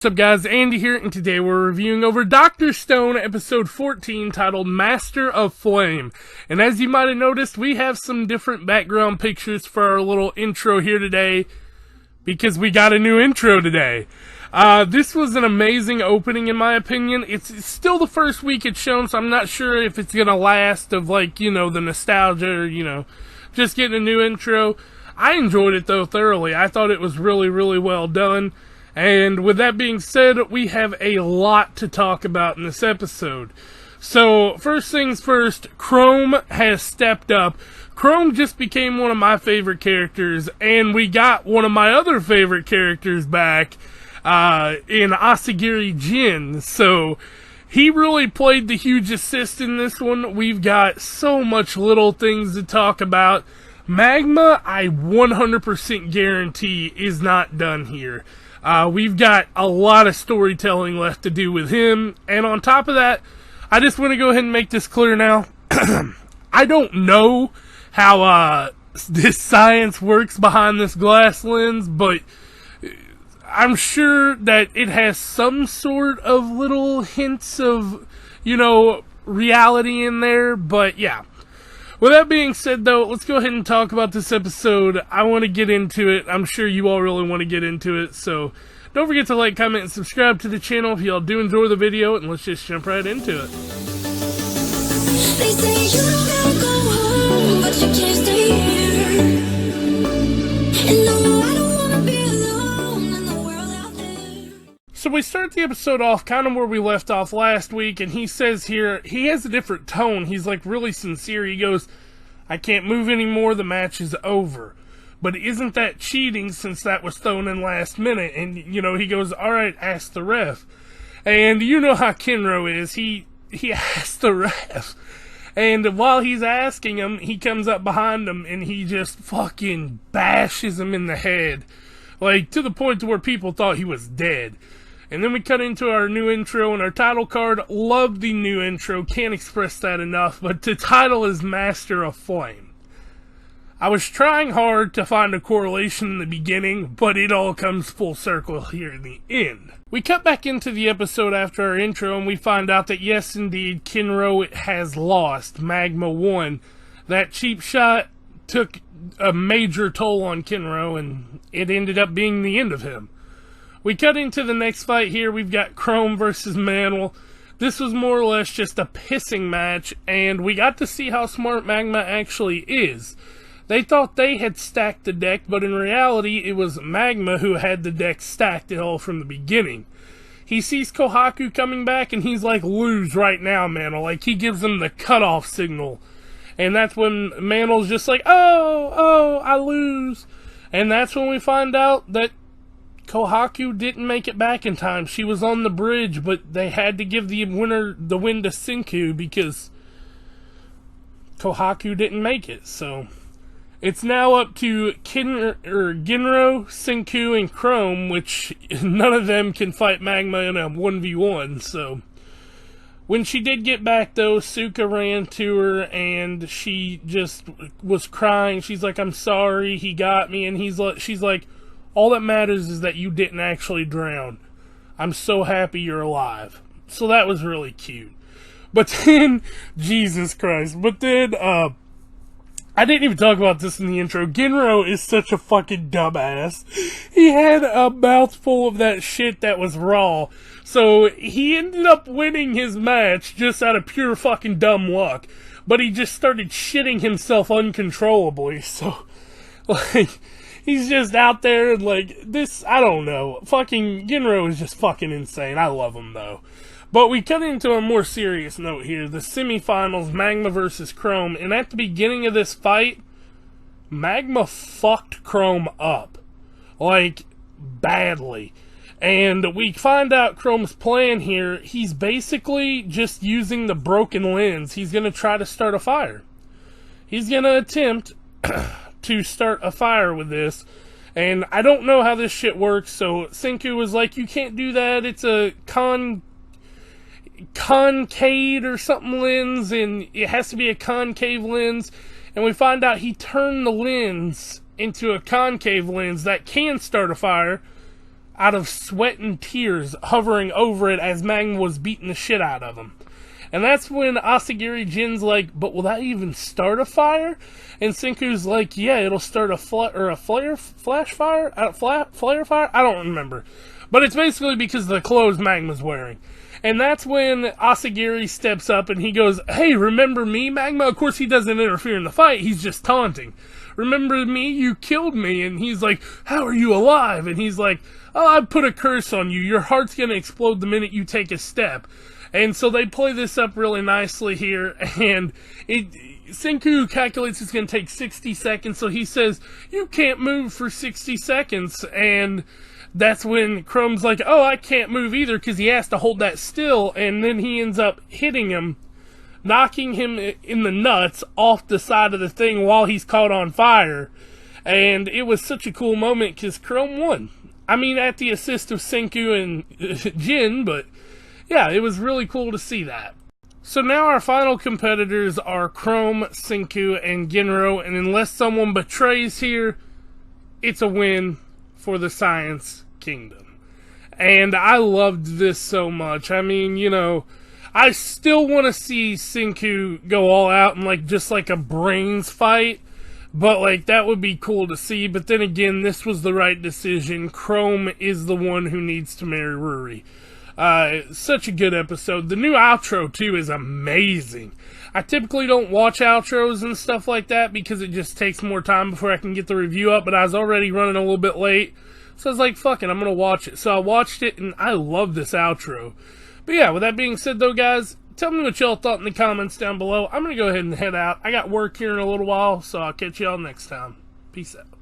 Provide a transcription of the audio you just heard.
What's up guys, Andy here, and today we're reviewing over Dr. Stone episode 14 titled Master of Flame. And as you might have noticed, we have some different background pictures for our little intro here today, because we got a new intro today. This was an amazing opening in my opinion. It's still the first week it's shown, so I'm not sure if it's gonna last of like, the nostalgia or, just getting a new intro. I enjoyed it though thoroughly. I thought it was really, really well done. And with that being said, we have a lot to talk about in this episode. So, first things first, Chrome has stepped up. Chrome just became one of my favorite characters, and we got one of my other favorite characters back in Asagiri Jin. So, he really played the huge assist in this one. We've got so much little things to talk about. Magma, I 100% guarantee, is not done here. We've got a lot of storytelling left to do with him, and on top of that, I just want to go ahead and make this clear now. I don't know how this science works behind this glass lens, but I'm sure that it has some sort of little hints of, reality in there, but yeah. With that being said, though, let's go ahead and talk about this episode. I want to get into it. I'm sure you all really want to get into it, so don't forget to like, comment, and subscribe to the channel if y'all do enjoy the video, and let's just jump right into it. They say you don't gotta go home, but you can't stay here. And no, I don't wanna be alone in the world out there. So we start the episode off kind of where we left off last week, and he says here, he has a different tone. He's like really sincere. He goes, I can't move anymore, the match is over. But isn't that cheating since that was thrown in last minute? And, he goes, alright, ask the ref. And you know how Kinro is. He asks the ref. And while he's asking him, he comes up behind him and he just fucking bashes him in the head. Like, to the point to where people thought he was dead. And then we cut into our new intro and our title card. Love the new intro, can't express that enough, but the title is Master of Flame. I was trying hard to find a correlation in the beginning, but it all comes full circle here in the end. We cut back into the episode after our intro and we find out that yes indeed, Kinro has lost. Magma won. That cheap shot took a major toll on Kinro and it ended up being the end of him. We cut into the next fight here. We've got Chrome versus Manuel. This was more or less just a pissing match, and we got to see how smart Magma actually is. They thought they had stacked the deck, but in reality, it was Magma who had the deck stacked it all from the beginning. He sees Kohaku coming back, and he's like, lose right now, Manuel. Like, he gives him the cutoff signal. And that's when Manuel's just like, oh, I lose. And that's when we find out that Kohaku didn't make it back in time. She was on the bridge, but they had to give the win to Senku because Kohaku didn't make it. So it's now up to Ginro, Senku, and Chrome, which none of them can fight Magma in a 1v1. So when she did get back, though, Suka ran to her and she just was crying. She's like, "I'm sorry, he got me," and she's like, all that matters is that you didn't actually drown. I'm so happy you're alive. So that was really cute. But then, Jesus Christ, but then, I didn't even talk about this in the intro. Ginro is such a fucking dumbass. He had a mouthful of that shit that was raw. So he ended up winning his match just out of pure fucking dumb luck. But he just started shitting himself uncontrollably. So, like, he's just out there and like, this, I don't know. Fucking Ginro is just fucking insane. I love him though. But we cut into a more serious note here. The semifinals, Magma versus Chrome. And at the beginning of this fight, Magma fucked Chrome up. Like, badly. And we find out Chrome's plan here. He's basically just using the broken lens. He's going to try to start a fire. He's going to attempt to start a fire with this, and I don't know how this shit works, so Senku was like, you can't do that, it's a concave or something lens, and it has to be a concave lens, and we find out he turned the lens into a concave lens that can start a fire. out of sweat and tears hovering over it as Magma was beating the shit out of him. And that's when Asagiri Jin's like, but will that even start a fire? And Senku's like, yeah, it'll start a flare fire? I don't remember. But it's basically because of the clothes Magma's wearing. And that's when Asagiri steps up and he goes, hey, remember me, Magma? Of course he doesn't interfere in the fight, he's just taunting. Remember me? You killed me. And he's like, how are you alive? And he's like, oh, I put a curse on you. Your heart's gonna explode the minute you take a step. And so they play this up really nicely here, and Senku calculates it's going to take 60 seconds, so he says, you can't move for 60 seconds, and that's when Chrome's like, oh, I can't move either, because he has to hold that still, and then he ends up hitting him, knocking him in the nuts off the side of the thing while he's caught on fire, and it was such a cool moment, because Chrome won. I mean, at the assist of Senku and Jin, but yeah, it was really cool to see that. So now our final competitors are Chrome, Senku, and Genro, and unless someone betrays here, it's a win for the Science Kingdom. And I loved this so much. I mean, you know, I still want to see Senku go all out in just like a brains fight, but that would be cool to see. But then again, this was the right decision. Chrome is the one who needs to marry Ruri. Such a good episode. The new outro, too, is amazing. I typically don't watch outros and stuff like that because it just takes more time before I can get the review up, but I was already running a little bit late, so I was like, fuck it, I'm gonna watch it. So I watched it, and I love this outro. But yeah, with that being said, though, guys, tell me what y'all thought in the comments down below. I'm gonna go ahead and head out. I got work here in a little while, so I'll catch y'all next time. Peace out.